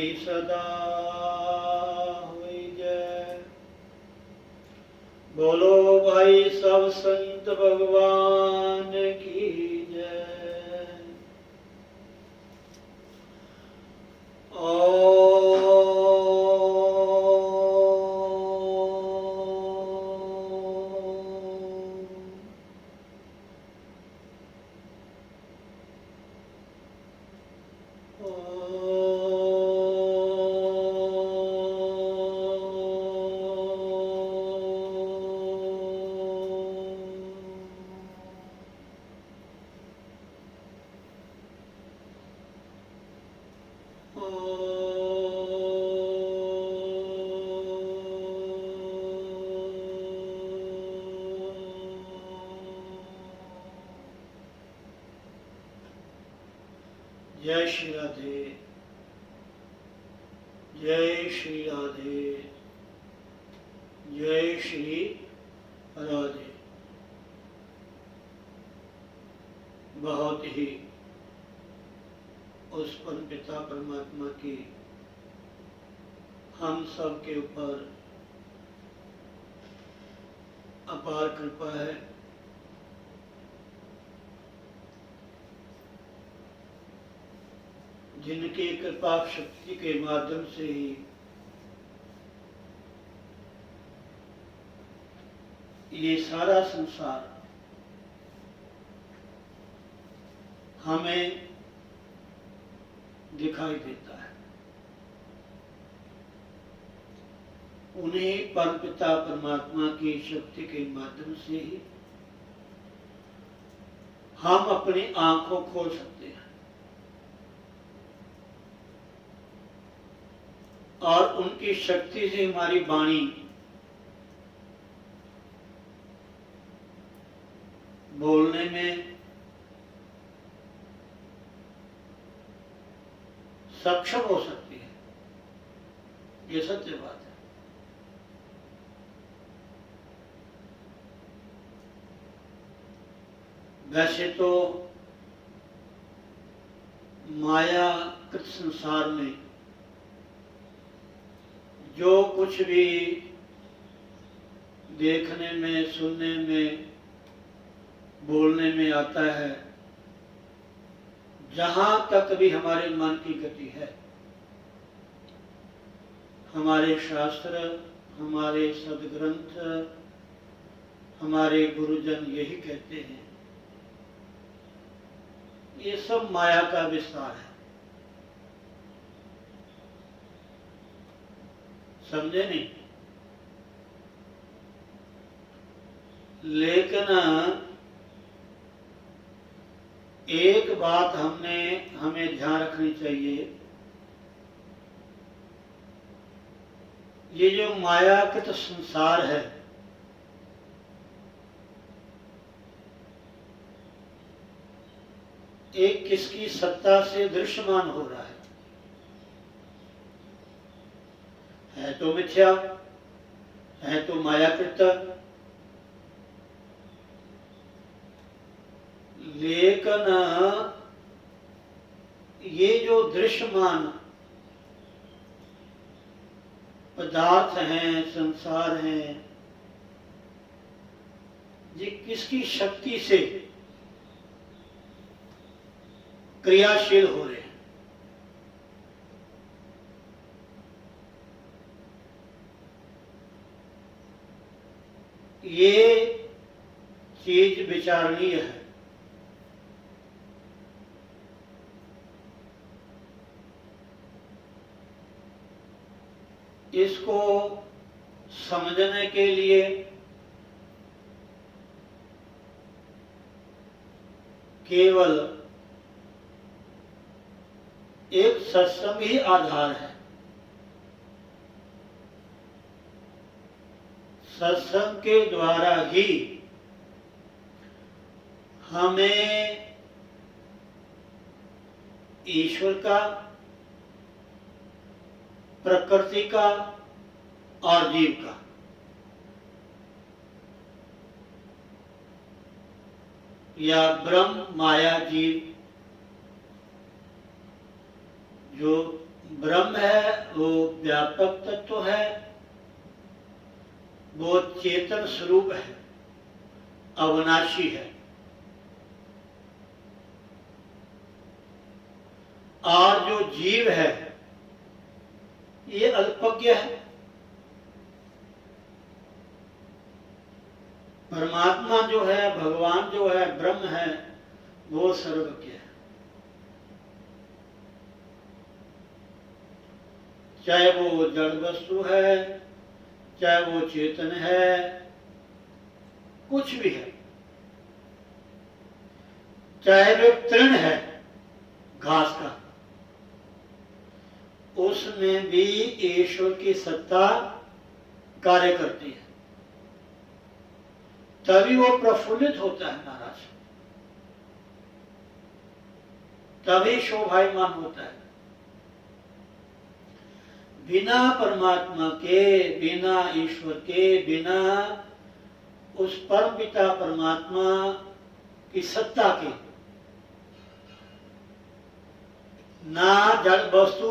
की सदा हुई जय। बोलो भाई सब संत भगवान की जय। जय श्री राधे, जय श्री राधे, जय श्री राधे। बहुत ही उस परम पिता परमात्मा की हम सब के ऊपर अपार कृपा है। जिनकी कृपा शक्ति के माध्यम से ही ये सारा संसार हमें दिखाई देता है। उन्हीं परमपिता परमात्मा की शक्ति के माध्यम से ही हम अपनी आंखों खोल सकते हैं और उनकी शक्ति से हमारी वाणी बोलने में सक्षम हो सकती है। ये सत्य बात है। वैसे तो मायाकृत संसार में जो कुछ भी देखने में, सुनने में, बोलने में आता है, जहां तक भी हमारे मन की गति है, हमारे शास्त्र, हमारे सदग्रंथ, हमारे गुरुजन यही कहते हैं, ये सब माया का विस्तार है। समझे नहीं? लेकिन एक बात हमें ध्यान रखनी चाहिए। ये जो मायाकृत संसार है, एक किसकी सत्ता से दृश्यमान हो रहा है तो मिथ्या, है तो मायाकृत। लेकिन ये जो दृश्यमान पदार्थ हैं, संसार हैं, ये किसकी शक्ति से क्रियाशील हो रहे हैं? ये चीज विचारणीय है। इसको समझने के लिए केवल एक सत्संग ही आधार है। सत्संग के द्वारा ही हमें ईश्वर का, प्रकृति का और जीव का, या ब्रह्म माया जीव जो ब्रह्म है वो व्यापक तत्व है, वो चेतन स्वरूप है, अविनाशी है। और जो जीव है ये अल्पज्ञ है। परमात्मा जो है, भगवान जो है, ब्रह्म है, वो सर्वज्ञ है। चाहे वो जड़ वस्तु है, चाहे वो चेतन है, कुछ भी है, चाहे वो तृण है घास का, उसमें भी ईश्वर की सत्ता कार्य करती है, तभी वो प्रफुल्लित होता है महाराज, तभी शोभायमान होता है। बिना परमात्मा के, बिना ईश्वर के, बिना उस परम पिता परमात्मा की सत्ता के ना जड़ वस्तु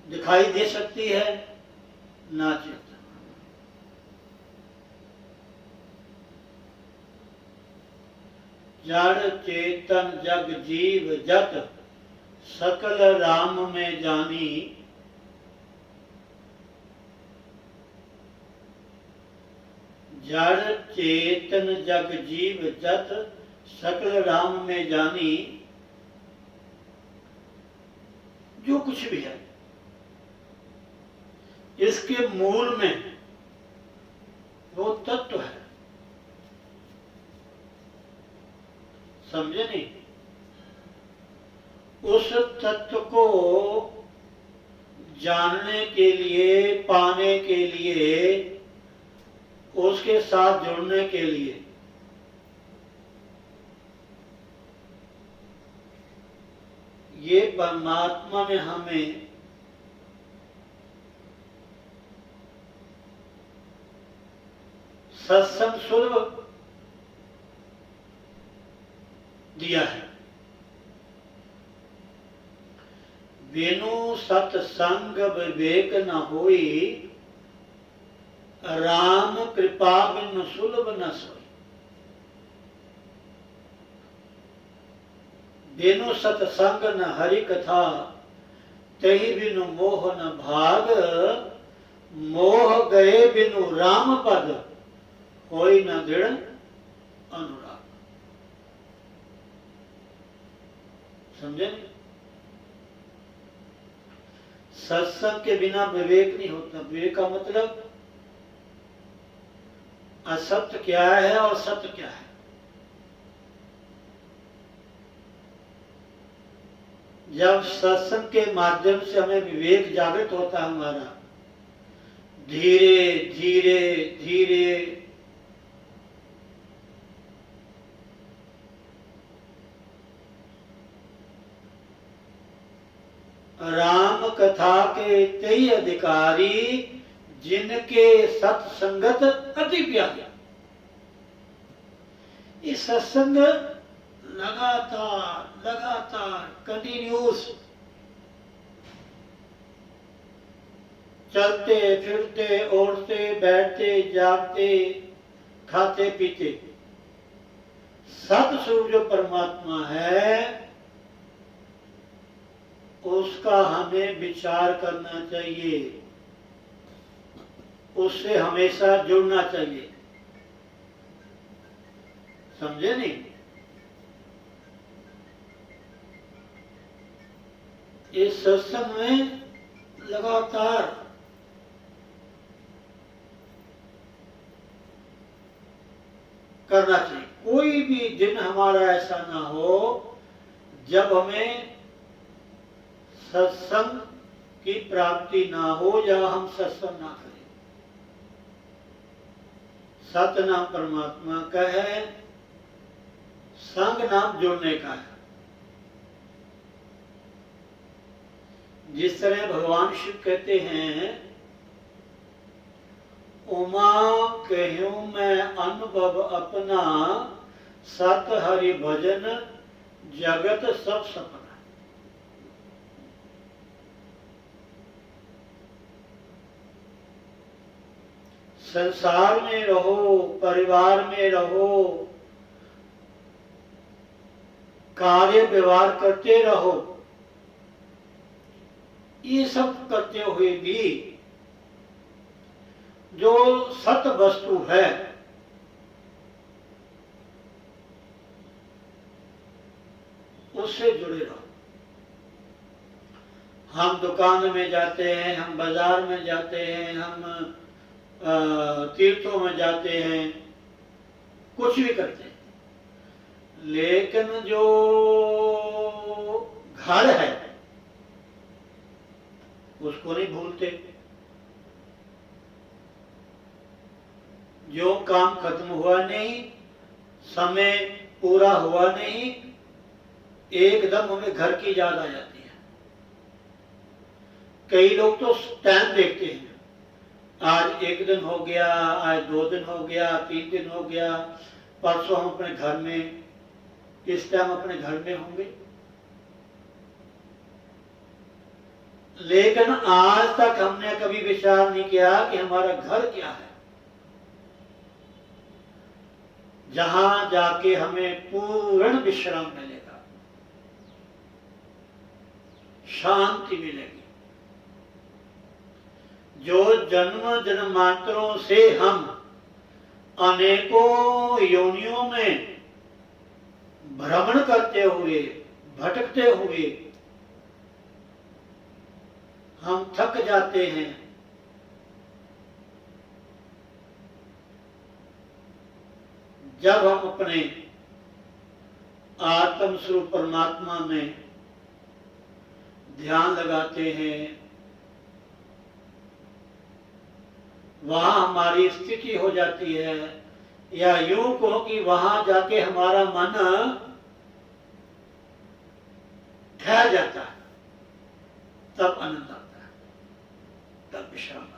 दिखाई दे सकती है, ना चेतन। जड़ चेतन जग जीव जत सकल राम में जानी, जड़ चेतन जग जीव जत सकल राम में जानी, जो कुछ भी है इसके मूल में वो तत्व है। समझे नहीं? उस तत्व को जानने के लिए, पाने के लिए, उसके साथ जुड़ने के लिए ये परमात्मा ने हमें सत्संग सुलभ दिया है। बिनु सत्संग विवेक न होई, राम कृपा बिनु सुलभ न सोई। बिनु सत्संग न हरि कथा, तही बिनु मोह न भाग। मोह गए बिनु राम पद, होई न दृढ़ अनुराग। समझे? सत्संग के बिना विवेक नहीं होता। विवेक का मतलब असत्य क्या है और सत्य क्या है। जब सत्संग के माध्यम से हमें विवेक जागृत होता है हमारा, धीरे धीरे धीरे राम कथा के तेई अधिकारी, जिनके सत्संगत अति प्यारा। ये सत्संग लगातार लगातार कंटिन्यूस चलते फिरते, उठते बैठते, जागते, खाते पीते, सतस्वरूप जो परमात्मा है उसका हमें विचार करना चाहिए, उससे हमेशा जुड़ना चाहिए। समझे नहीं? इस सत्संग में लगातार करना चाहिए। कोई भी दिन हमारा ऐसा ना हो जब हमें सत्संग की प्राप्ति ना हो या हम सत्संग ना करें। सत नाम परमात्मा का है, संग नाम जुड़ने का है। जिस तरह भगवान शिव कहते हैं, उमा कहूं मैं अनुभव अपना, सत हरि भजन जगत सब सपना। संसार में रहो, परिवार में रहो, कार्य व्यवहार करते रहो, ये सब करते हुए भी जो सत वस्तु है उससे जुड़े रहो। हम दुकान में जाते हैं, हम बाजार में जाते हैं, हम तीर्थों में जाते हैं, कुछ भी करते हैं, लेकिन जो घर है उसको नहीं भूलते। जो काम खत्म हुआ नहीं, समय पूरा हुआ नहीं, एकदम हमें घर की याद आ जाती है। कई लोग तो टाइम देखते हैं, आज 1 दिन हो गया, आज 2 दिन हो गया, 3 दिन हो गया, परसों हम अपने घर में, इस टाइम अपने घर में होंगे। लेकिन आज तक हमने कभी विचार नहीं किया कि हमारा घर क्या है, जहां जाके हमें पूर्ण विश्राम मिलेगा, शांति मिलेगी। जो जन्म जन्मांतरों से हम अनेकों योनियों में भ्रमण करते हुए, भटकते हुए हम थक जाते हैं, जब हम अपने आत्म स्वरूप परमात्मा में ध्यान लगाते हैं, वहां हमारी स्थिति हो जाती है, या यूं कहो कि वहां जाके हमारा मन ठहर जाता है, तब आनंद आता है, तब विश्राम आता है।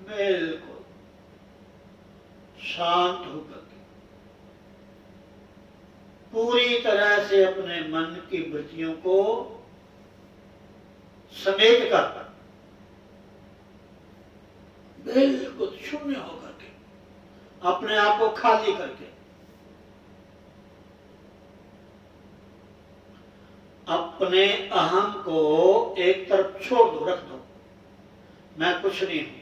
बिल्कुल शांत होकर के पूरी तरह से अपने मन की वृत्तियों को समेट कर बिल्कुल शून्य होकर के, अपने आप को खाली करके, अपने अहम को एक तरफ छोड़ दो, रख दो। मैं कुछ नहीं हूं,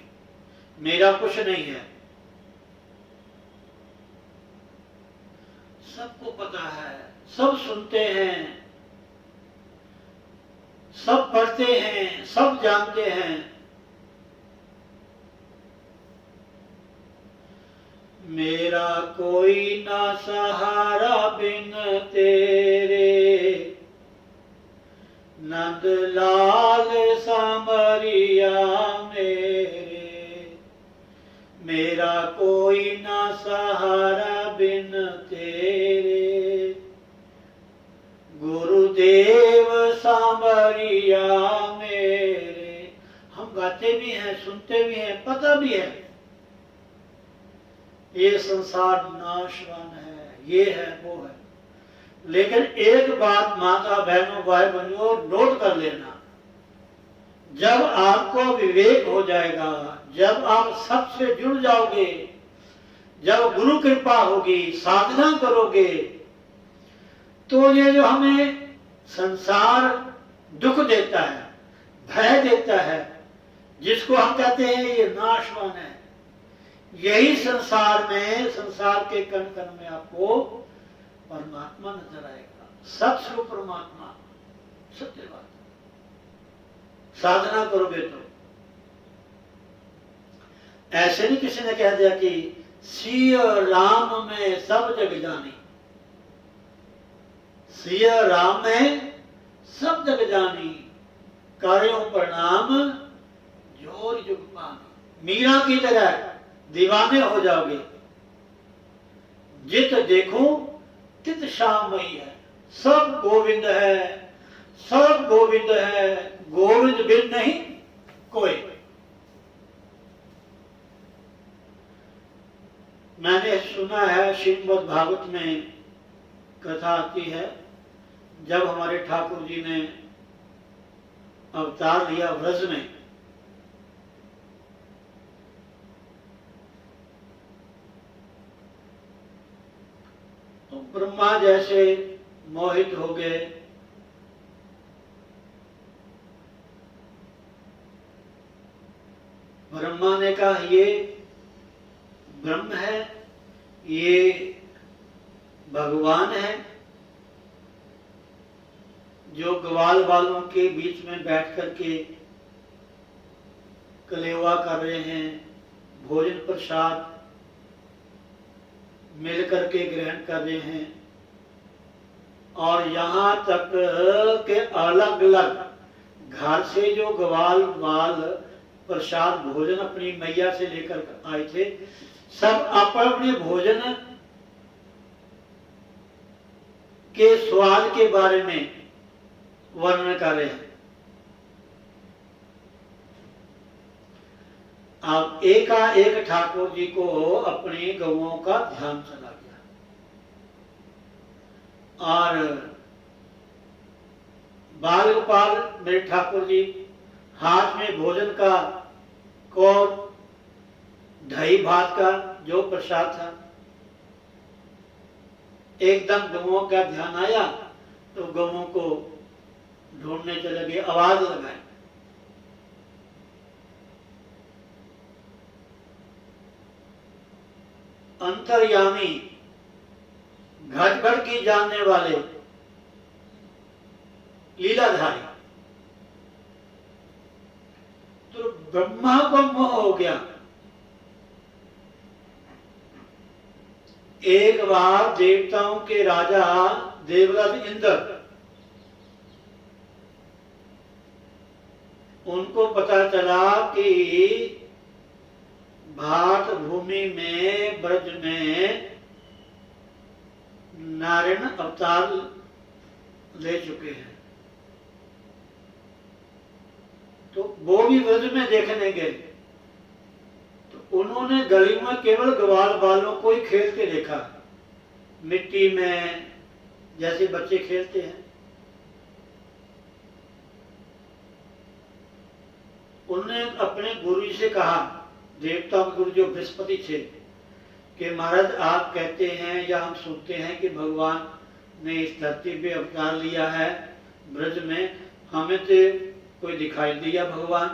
मेरा कुछ नहीं है। सबको पता है, सब सुनते हैं, सब पढ़ते हैं, सब जानते हैं। मेरा कोई ना सहारा बिन तेरे, नंद लाल सांवरिया मेरे। मेरा कोई ना सहारा बिन तेरे, गुरुदेव सांवरिया मेरे। हम गाते भी हैं, सुनते भी हैं, पता भी है ये संसार नाशवान है, ये है वो है। लेकिन एक बात माता बहनों भाई बंधुओं नोट कर लेना, जब आपको विवेक हो जाएगा, जब आप सबसे जुड़ जाओगे, जब गुरु कृपा होगी, साधना करोगे, तो ये जो हमें संसार दुख देता है, भय देता है, जिसको हम कहते हैं ये नाशवान है, यही संसार में, संसार के कण कण में आपको परमात्मा नजर आएगा, सत्स्वरूप परमात्मा। सत्य बात, साधना करोगे तो। ऐसे नहीं किसी ने कह दिया कि सिय राम में सब जग जानी, सिय राम में सब जग जानी, कार्यों प्रणाम जोर युग पानी। मीरा की तरह दीवाने हो जाओगे। जित देखूं तित श्याममयी है, सब गोविंद है, सब गोविंद है, गोविंद बिन नहीं कोई। मैंने सुना है श्रीमद् भागवत में कथा आती है, जब हमारे ठाकुर जी ने अवतार लिया व्रज में, तो ब्रह्मा जैसे मोहित हो गए। ब्रह्मा ने कहा ये ब्रह्म है, ये भगवान है, जो ग्वाल वालों के बीच में बैठ करके कलेवा कर रहे हैं, भोजन प्रसाद मिल करके ग्रहण कर रहे हैं, और यहाँ तक के अलग अलग घर से जो ग्वाल वाल प्रसाद भोजन अपनी मैया से लेकर आए थे, सब अपने भोजन के स्वाद के बारे में वर्णन कर रहे हैं। अब एकाएक ठाकुर जी को अपनी गौओं का ध्यान चला गया, और बाल गोपाल मेरे ठाकुर जी हाथ में भोजन का कौर, दही भात का जो प्रसाद था, एकदम गौओं का ध्यान आया तो गौओं को ढूंढने चले गए, आवाज लगाए। अंतर्यामी घट घट की जानने वाले लीलाधारी, तो ब्रह्मा को मोह हो गया। एक बार देवताओं के राजा देवराज इंद्र, उनको पता चला कि भाट भूमि में, ब्रज में नारायण अवतार ले चुके हैं, तो वो भी ब्रज में देखने गए। तो उन्होंने गली में केवल ग्वाल बालों को ही खेलते देखा, मिट्टी में जैसे बच्चे खेलते हैं। उन्होंने अपने गुरु जी से कहा, देवता के गुरु जो बृहस्पति थे, कि महाराज आप कहते हैं या हम सुनते हैं कि भगवान ने इस धरती पे अवतार लिया है ब्रज में, हमें तो कोई दिखाई दिया भगवान।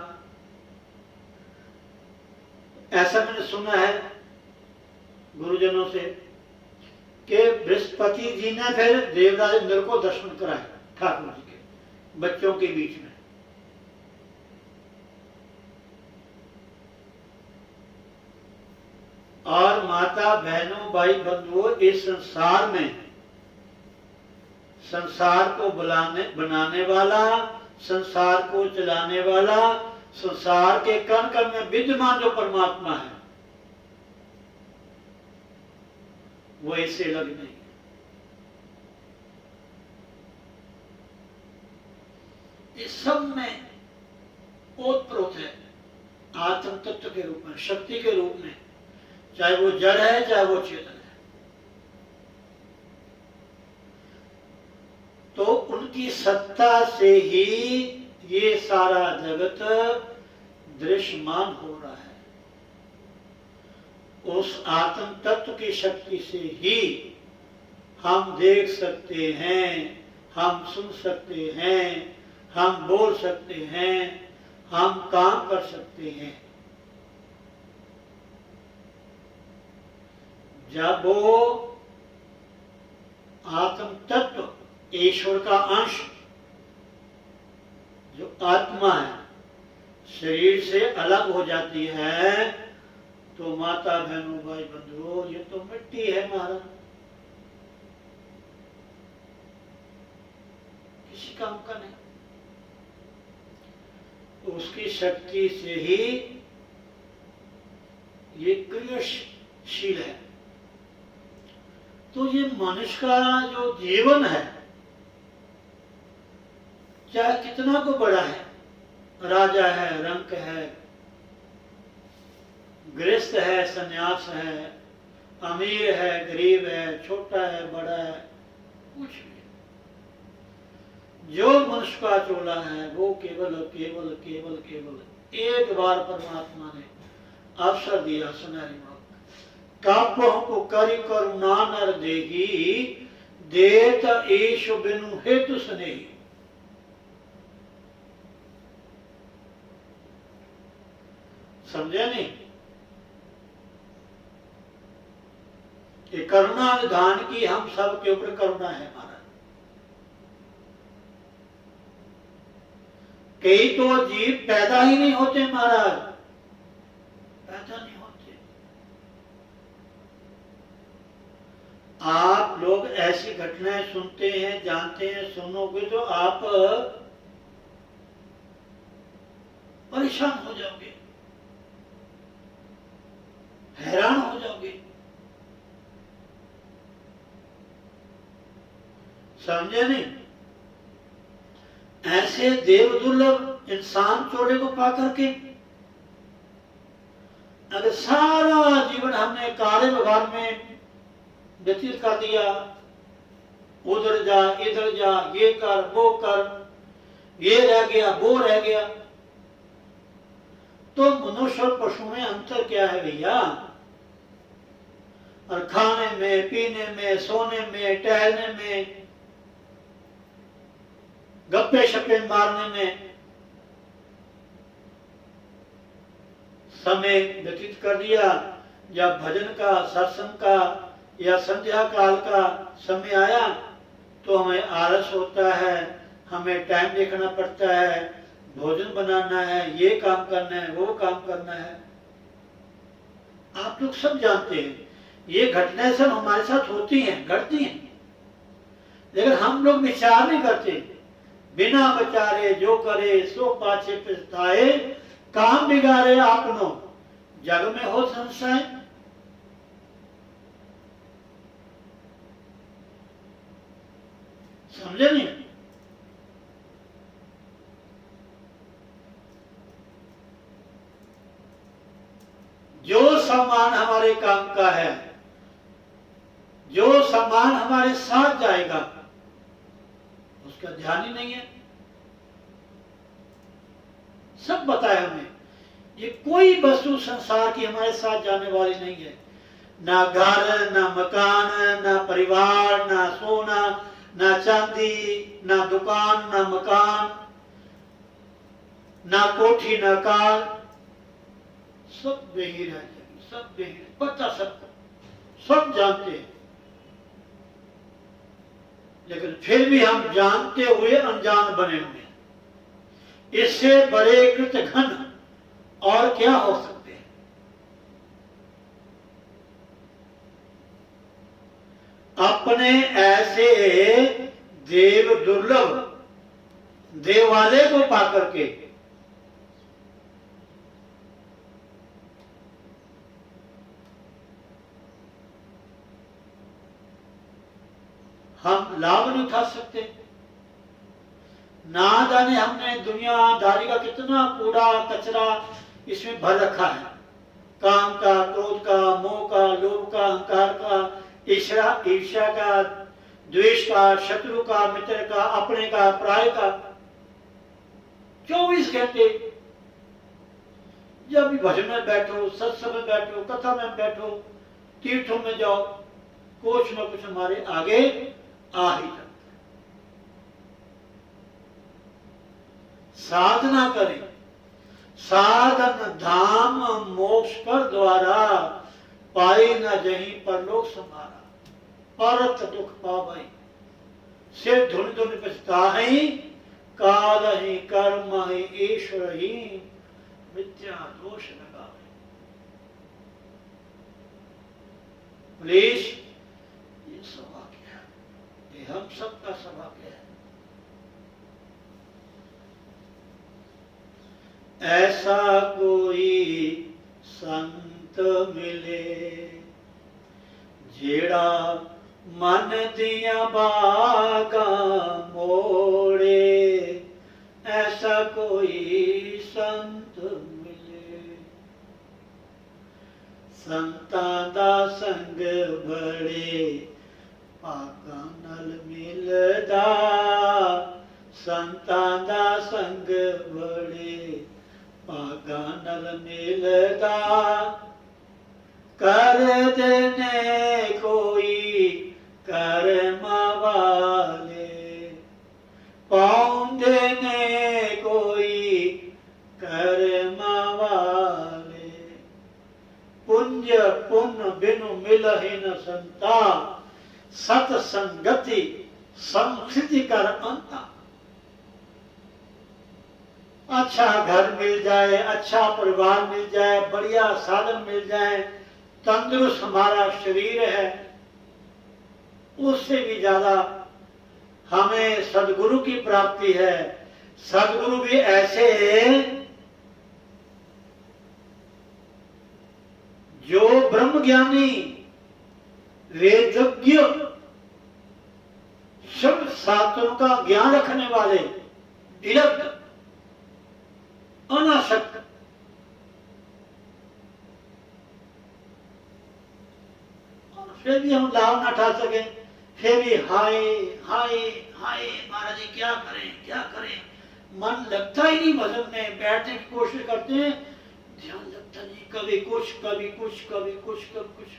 ऐसा मैंने सुना है गुरुजनों से कि बृहस्पति जी ने फिर देवराज इंद्र को दर्शन कराया ठाकुर जी के बच्चों के बीच में। और माता बहनों भाई बंधुओं, इस संसार में संसार को बनाने वाला, संसार को चलाने वाला, संसार के कण कण में विद्यमान जो परमात्मा है, वो इससे अलग नहीं है। इस सब में ओतप्रोत है, आत्म तत्व के रूप में, शक्ति के रूप में, चाहे वो जड़ है चाहे वो चेतन है। तो उनकी सत्ता से ही ये सारा जगत दृश्यमान हो रहा है। उस आत्म तत्व की शक्ति से ही हम देख सकते हैं, हम सुन सकते हैं, हम बोल सकते हैं, हम काम कर सकते हैं। जब वो आत्म तत्व ईश्वर का अंश जो आत्मा है शरीर से अलग हो जाती है तो माता बहनों भाई बंधुओं ये तो मिट्टी है महाराज, किसी काम का नहीं। तो उसकी शक्ति से ही ये क्रियाशील है। तो ये मनुष्य का जो जीवन है चाहे कितना को बड़ा है, राजा है, रंक है, गृहस्थ है, सन्यास है, अमीर है, गरीब है, छोटा है, बड़ा है, कुछ भी जो मनुष्य का चोला है वो केवल केवल केवल केवल एक बार परमात्मा ने अवसर दिया सुनहरी मौका। कापों को करी करुणा नर देगी देत ईश बिनु हेतु स्नेही। समझे नहीं? ये करुणा निधान की हम सब के ऊपर करुणा है महाराज। कई तो जीव पैदा ही नहीं होते महाराज, पैदा नहीं होते। आप लोग ऐसी घटनाएं सुनते हैं, जानते हैं, सुनोगे तो आप परेशान हो जाओगे, हैरान हो जाओगे। समझे नहीं? ऐसे देव दुर्लभ इंसान चोले को पा करके अगर सारा जीवन हमने काले व्यवहार में व्यतीत कर दिया, उधर जा इधर जा, ये कर वो कर, ये रह गया वो रह गया, तो मनुष्य और पशु में अंतर क्या है भैया? और खाने में, पीने में, सोने में, टहलने में, गप्पे शप्पे मारने में समय व्यतीत कर दिया। जब भजन का, सत्संग का या संध्या काल का समय आया तो हमें आलस होता है, हमें टाइम देखना पड़ता है, भोजन बनाना है, ये काम करना है, वो काम करना है। आप लोग सब जानते हैं ये घटनाएं सब हमारे साथ होती हैं, घटती हैं, लेकिन हम लोग विचार नहीं करते। बिना विचारे जो करे सो पाछे पछताए, काम बिगाड़े आपनो जग में हो संशय। समझे नहीं? जो सामान हमारे काम का है, जो सामान हमारे साथ जाएगा, उसका ध्यान ही नहीं है। सब बताया हमें, ये कोई वस्तु संसार की हमारे साथ जाने वाली नहीं है। ना घर, ना मकान, ना परिवार, ना सोना, ना चांदी, ना दुकान, ना मकान, ना कोठी, ना कार, सब बेही रह जाएगी, सब बेही। पता सबको, सब जानते हैं, लेकिन फिर भी हम जानते हुए अनजान बने हुए हैं। इससे बड़े कृत घन और क्या हो सकते हैं? अपने ऐसे देव दुर्लभ देवालय को पाकर के हम लाभ नहीं उठा सकते। ना जाने हमने दुनियादारी का कितना कूड़ा कचरा इसमें भर रखा है, काम का, क्रोध का, मोह का, लोभ का, अहंकार का, ईर्ष्या का, द्वेष का, शत्रु का, मित्र का, अपने का, पराये का। 24 घंटे जब भी भजन में बैठो, सत्संग में बैठो, कथा में बैठो, तीर्थों में जाओ, कुछ न कुछ हमारे आगे आ ही जाता है। साधना करें, साधन धाम मोक्ष कर द्वारा पाई न जहीं परलोक समारा, परत दुख पावई, सिर धुन धुन पछताहि, काल ही कर्म ही ईश्वर ही, मिथ्या दोष लगावे। प्लीज, ये सौभाग्य है, ये हम सबका सौभाग्य है। ऐसा कोई संत मिले, जेड़ा मन दिया बागा मोड़े, ऐसा कोई संत मिले। संतां दा संग बड़े पागा नल मिलदा, संतां दा संग बड़े पागा नल मिलदा। कर देने कोई कर्मा वाले, पाउंदे ने कोई कर्मा वाले। पुंज पुण्य बिनु मिलहि न संता, सत संगति संस्कृति कर अंता। अच्छा घर मिल जाए, अच्छा परिवार मिल जाए, बढ़िया साधन मिल जाए, तंदुरुस्त हमारा शरीर है, उससे भी ज्यादा हमें सदगुरु की प्राप्ति है। सदगुरु भी ऐसे जो ब्रह्म ज्ञानी, वेदज्ञ, शब्द शास्त्रों का ज्ञान रखने वाले, विरक्त, अनासक्त, फिर भी हम लाभ न उठा सके, फिर भी हाय हाय हाय महाराज जी क्या करें क्या करें, मन लगता ही नहीं भजन में। बैठने की कोशिश करते हैं, ध्यान लगता नहीं, कभी कुछ कभी कुछ कभी कुछ कभी कुछ,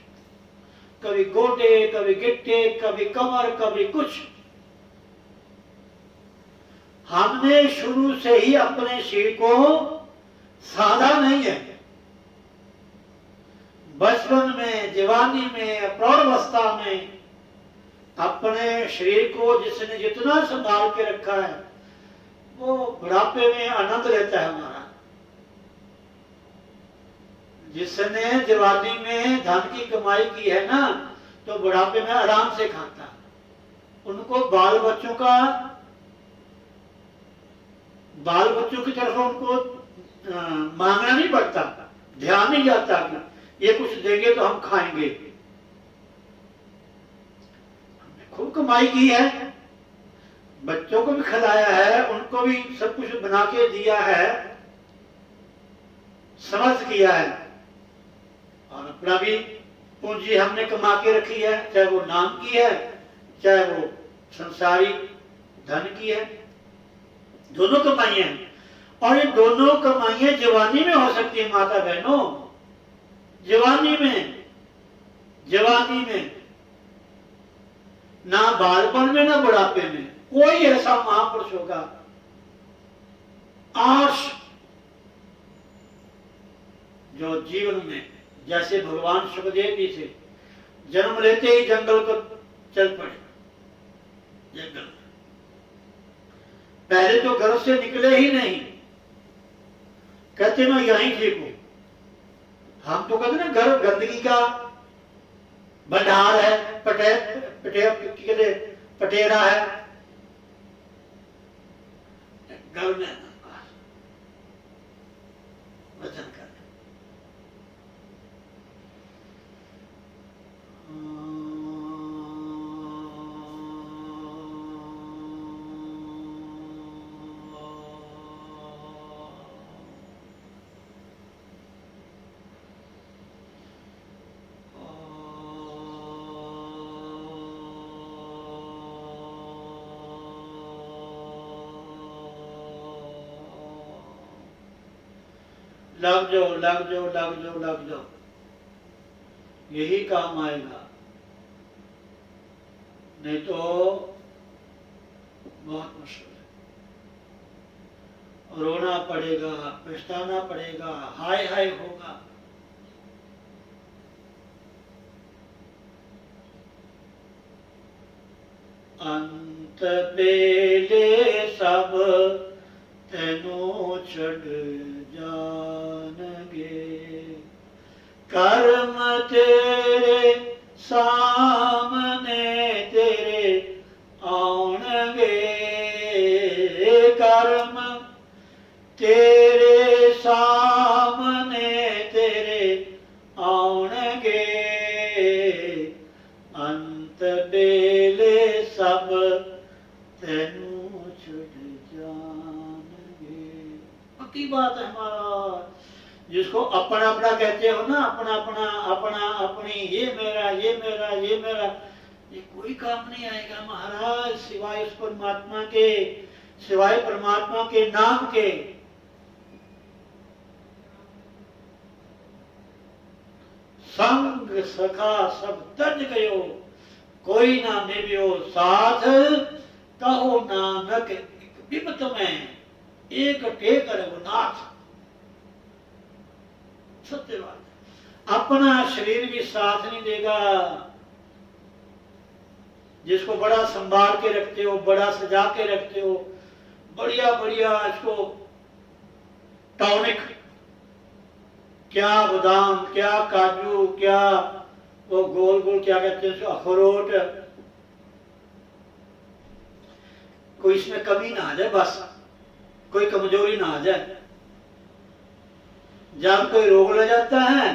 कभी गोटे कभी गिट्टे, कभी कमर कभी कुछ। हमने शुरू से ही अपने शरीर को साधा नहीं है। बचपन में, जवानी में, प्रौढ़ावस्था में अपने शरीर को जिसने जितना संभाल के रखा है, वो बुढ़ापे में आनंद लेता है हमारा। जिसने जवानी में धन की कमाई की है ना, तो बुढ़ापे में आराम से खाता। उनको बाल बच्चों की तरफ उनको मांगना नहीं पड़ता, ध्यान नहीं जाता कि ये कुछ देंगे तो हम खाएंगे। हमने खूब कमाई की है, बच्चों को भी खिलाया है, उनको भी सब कुछ बना के दिया है, समर्थ किया है, और अपना भी पूंजी हमने कमा के रखी है, चाहे वो नाम की है, चाहे वो संसारी धन की है। दोनों कमाइयां हैं, और ये दोनों कमाइयां जवानी में हो सकती है माता बहनों। जवानी में, ना बालपन में ना बुढ़ापे में। कोई ऐसा महापुरुष होगा, आश, जो जीवन में, जैसे भगवान सुखदेव जी थे, जन्म लेते ही जंगल को चल पड़े। जंगल पहले तो घर से निकले ही नहीं, कहते मैं यहीं ठीक हूं। हम तो कहते ना घर गंदगी का भंडार है, पटेरा है, घर में वचन कर। लग जाओ लग जाओ लग जाओ लग जाओ, यही काम आएगा, नहीं तो बहुत मुश्किल है। रोना पड़ेगा, पछताना पड़ेगा, हाय हाय होगा। अंत बेले सब तेनू छड़ जानगे। कर्म तेरे सामने तेरे आउणगे, कर्म तेरे सामने तेरे आउणगे। अंत बेले सब तेनू छड़ जानगे। पक्की बात है महाराज। जिसको अपना अपना कहते हो ना, अपना अपना अपना अपनी, ये मेरा ये मेरा ये मेरा, ये कोई काम नहीं आएगा महाराज सिवाय उस परमात्मा के, सिवाय परमात्मा के नाम के। संग सखा सब तज गयो, कोई ना निभ्यो साथ, कहो नानक विपत में एक टेक रघुनाथ। सत्य बात। अपना शरीर भी साथ नहीं देगा। जिसको बड़ा संभाल के रखते हो, बड़ा सजा के रखते हो, बढ़िया बढ़िया इसको टॉनिक, क्या बादाम, क्या काजू, क्या वो गोल गोल क्या कहते हैं अखरोट, कोई इसमें कमी ना आ जाए, बस कोई कमजोरी ना आ जाए। जब कोई रोग लग जाता है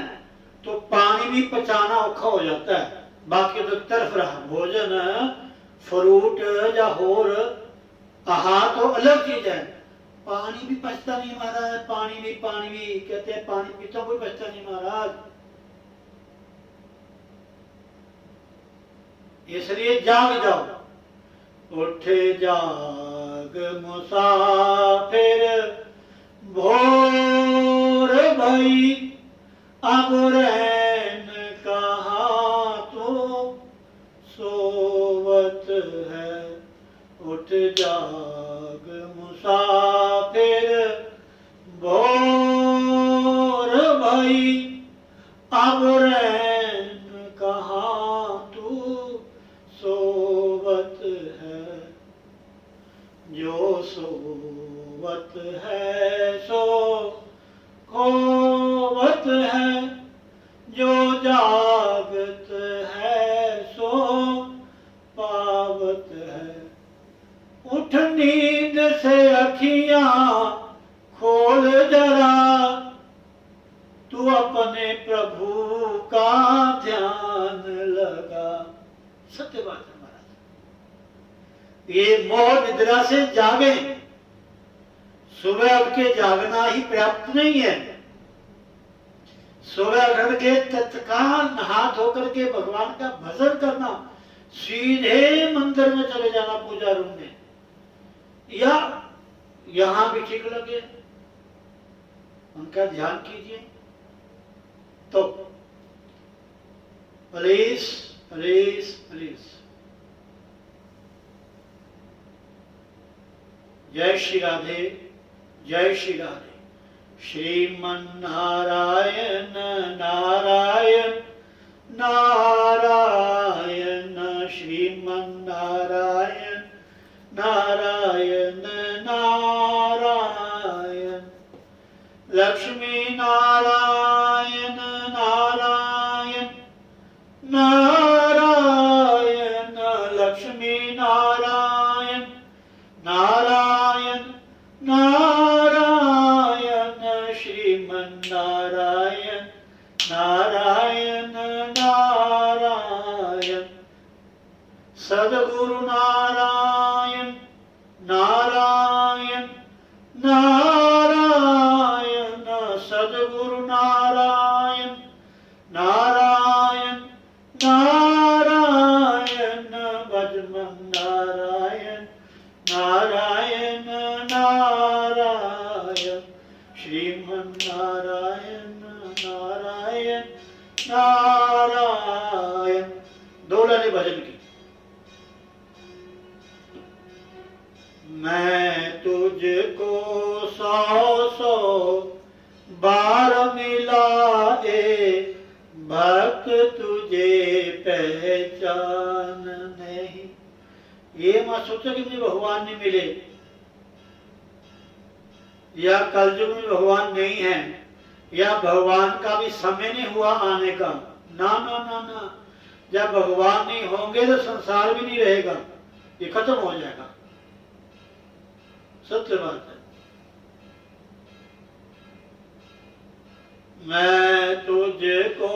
तो पानी भी पचाना औखा हो जाता है। बाकी तो तरफ रहा भोजन, फ्रूट या होर आहार तो अलग चीज है। पानी भी पचता नहीं महाराज, पानी भी कहते हैं पानी पीता कोई पचता नहीं महाराज। इसलिए जाग जाओ, उठे जाग मुसाफिर, भोर भई अब रैन कहाँ तो सोवत है। उठ जाग मुसाफिर, भोर भई अब रैन कहाँ तू सोवत है। जो सोवत है सो खोवत है, जो जागत है सो पावत है। उठ नींद से अखियां खोल जरा, तू अपने प्रभु का ध्यान लगा। सत्य बात है महाराज। ये मोह निद्रा से जागे, सुबह उठ के जागना ही पर्याप्त नहीं है। सुबह उठ के तत्काल नहा धोकर के भगवान का भजन करना, सीधे मंदिर में चले जाना पूजा रूम में, या यहां भी ठीक लगे उनका ध्यान कीजिए। तो प्लीज प्लीज प्लीज। जय श्री राधे, जय श्री राधे। श्रीमन नारायण नारायण नारायण, श्रीमन नारायण नारायण नारायण, लक्ष्मी नारायण नारायण नारायण, लक्ष्मी नारायण नारायण नारायण, श्रीमन नारायण नारायण नारायण, सद्गुरु नारायण नारायण नारायण, सद्गुरु नारायण नारायण नारायण, भजमन नारायण नारायण नारायण, श्रीमन नारायण नारायण नारायण। दो लाने भजन की। मैं तुझको सौ सौ बार मिला ए भक्त, तुझे पहचान नहीं। ये मत सोचो कि मुझे भगवान नहीं मिले या कलयुग में भगवान नहीं है या भगवान का भी समय नहीं हुआ आने का। ना ना ना ना, जब भगवान नहीं होंगे तो संसार भी नहीं रहेगा, ये खत्म हो जाएगा। सत्य बात है। मैं तुझको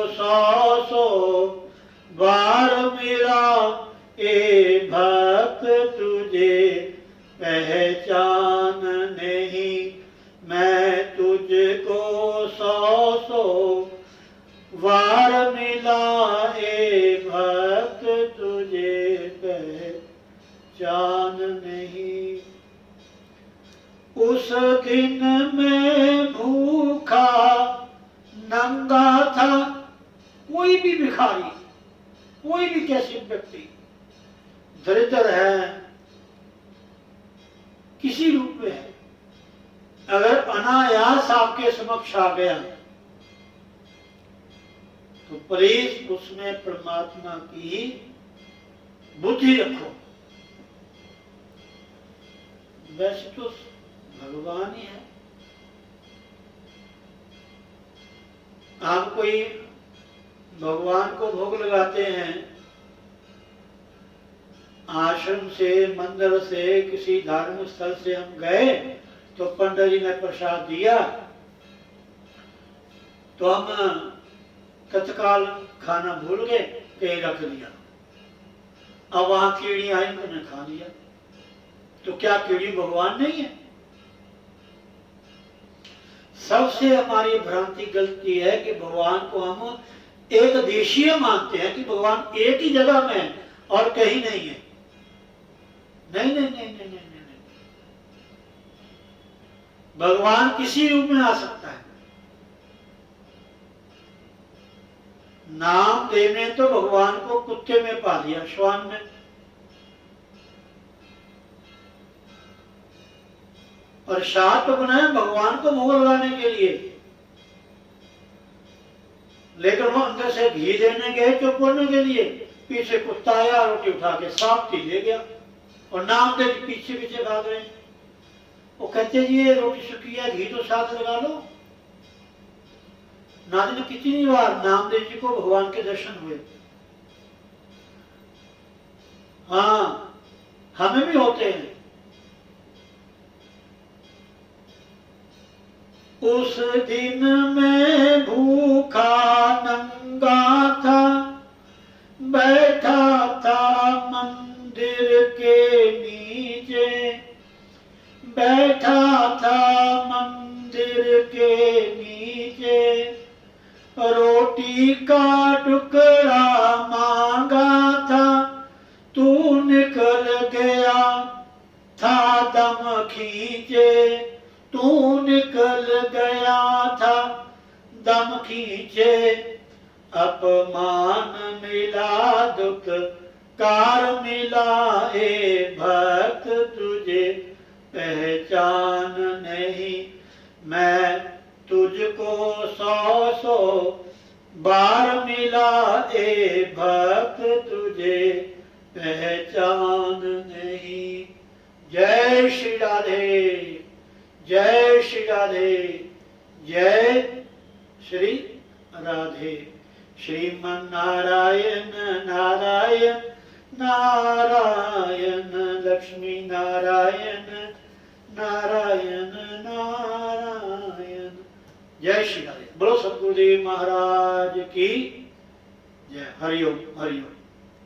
100 बार मिला ए भक्त तुझे पहचान नहीं। मैं तुझको 100 बार मिला ए भक्त तुझे पहचान नहीं। उस दिन मैं भूखा नंगा था, कोई भी भिखारी, कोई भी कैसी व्यक्ति दरिद्र है, किसी रूप में है, अगर अनायास आपके समक्ष आ गया तो प्लीज उसमें परमात्मा की बुद्धि रखो। वैसे तो भगवान ही है। आप कोई भगवान को भोग लगाते हैं, आश्रम से, मंदिर से, किसी धार्मिक स्थल से हम गए तो पंडित जी ने प्रसाद दिया तो हम तत्काल खाना भूल गए, कहीं रख दिया। अब वहां कीड़ी आई, उन्होंने खा लिया, तो क्या कीड़ी भगवान नहीं है? सबसे हमारी भ्रांति गलती है कि भगवान को हम एक देशीय मानते हैं कि भगवान एक ही जगह में है और कहीं नहीं है। नहीं नहीं नहीं नहीं नहीं नहीं, भगवान किसी रूप में आ सकता है। नामदेव ने तो भगवान को कुत्ते में पा लिया, श्वान में। प्रसाद तो बनाया भगवान को भोग लगाने के लिए, लेकिन वो अंदर से घी देने गए चुप करने के लिए, पीछे कुत्ता आया, रोटी उठा के साफ थी ले गया और नामदेव पीछे पीछे भाग रहे। वो कहते जी ये रोटी सूखी है, घी तो साथ लगा लो। ना जाने कितनी बार नामदेव जी को भगवान के दर्शन हुए। हाँ, हमें भी होते हैं। उस दिन मैं भूखा नंगा था, बैठा था मंदिर के नीचे, बैठा था मंदिर के नीचे, रोटी का टुकड़ा मांगा था, तू निकल गया था दम खींचे, तू निकल गया था दम खींचे। अपमान मिला, दुख कार मिला, ए भक्त तुझे पहचान नहीं। मैं तुझको 100 बार मिला, ए भक्त तुझे पहचान नहीं। जय श्री राधे, जय श्री राधे, जय श्री राधे। श्रीमन नारायण नारायण नारायण, लक्ष्मी नारायण नारायण नारायण। जय श्री राधे। बोलो सतगुरुदेव महाराज की जय। हरिओम हरिओम।